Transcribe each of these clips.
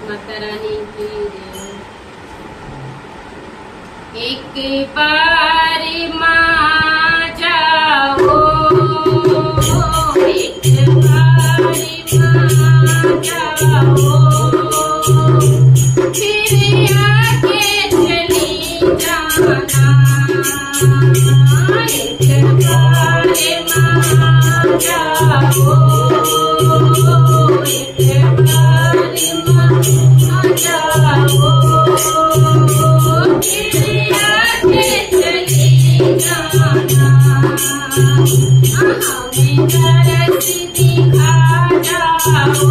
माता रानी की जय। एक बार माँ जाओ, एक बार माँ जाओ, फिर आके चली जाना। एक बार माँ जाओ, एक बार माँ जाओ, फिर आके चली जाना। हमें तरस दिखा जाओ,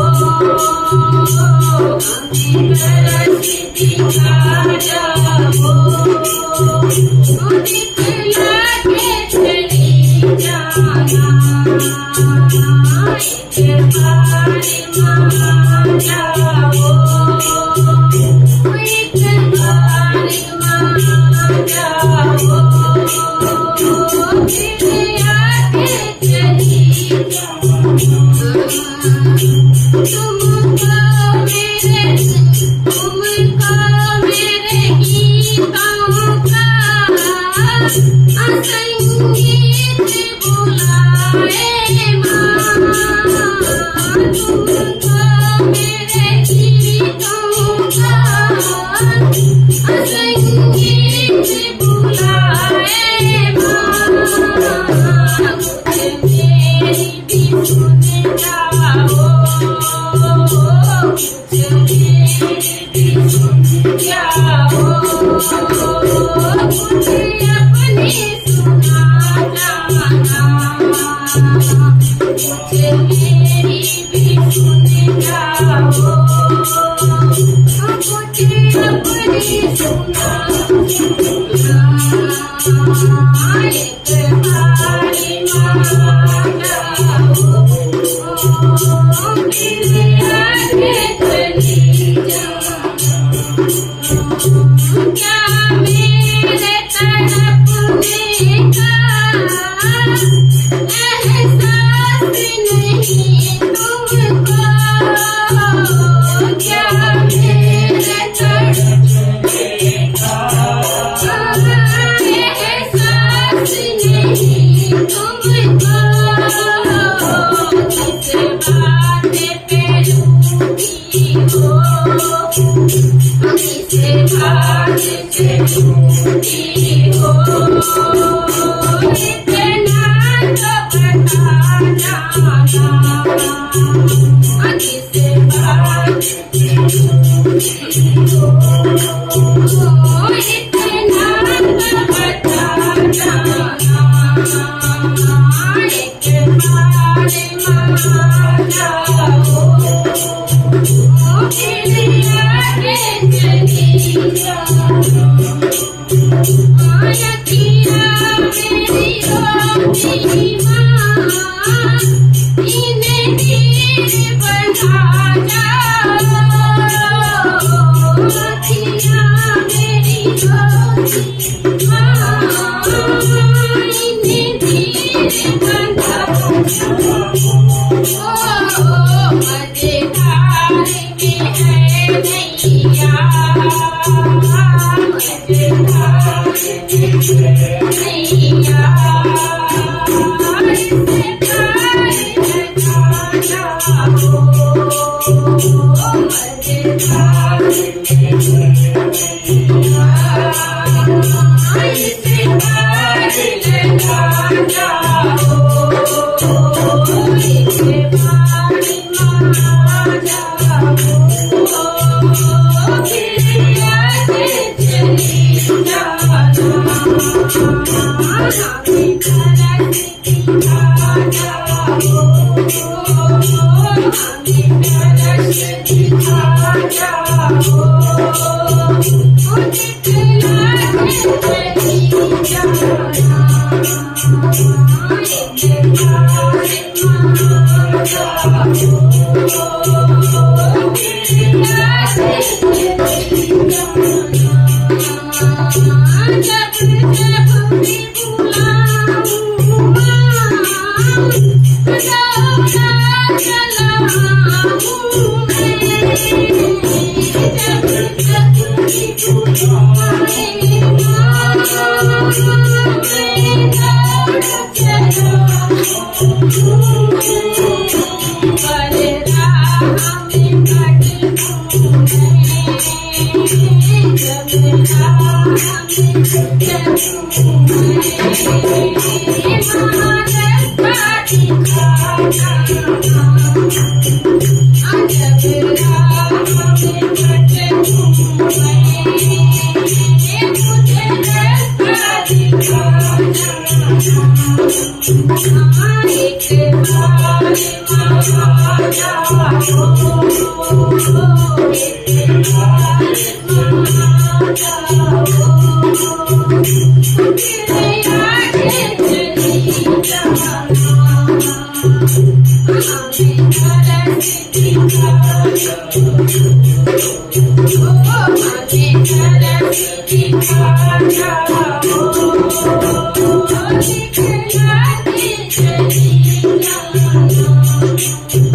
हमें तरस दिखा जाओ, दिखला के चली जाना। एक बार माँ जाओ, एक बार माँ जाओ, फिर आके चली जाना। तुमको मेरे गीतों का संगीत बुलाए माँ। तुमको मेरे गीतों का संगीत बुलाए माँ। कुछ मेरी भी सुन जाओ, कुछ मेरी भी सुन जाओ, कुछ अपनी सुना जाना। कुछ मेरी भी सुन जाओ, कुछ अपनी सुना जाना। एक बार माँ जाओ, फिर आके चली जाना। क्या मेरे तड़पने का एहसास नहीं तुमको? क्या मेरे तड़पने का एहसास नहीं तुमको? जिस बात पे रूठी हो, किस बात से रूठी हो, इतना तो बता जाना। किस बात से रूठी हो, इतना तो बता जाना। एक बार माँ जाओ, फिर आके चली जाना। आयतिया मेरी रोटी माँ, इन्हें खीर बना जाओ। आयतिया मेरी रोटी माँ, इन्हें खीर बना जाओ। मजेदार में है नैया, मजेदार में है नैया, इससे पार लगा जाओ। मजेदार में है नैया, इससे पार लगा जाओ। एक बार माँ जाओ, फिर आके चली जाना। हमें तरस दिखा जाओ, हमें तरस दिखा जाओ, दिखला के चली जाना। एक बार माँ जाओ, फिर आके चली जाना। जब जब भी बुलाऊं माँ, दौड़ा चला आऊं मैं।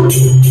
મારા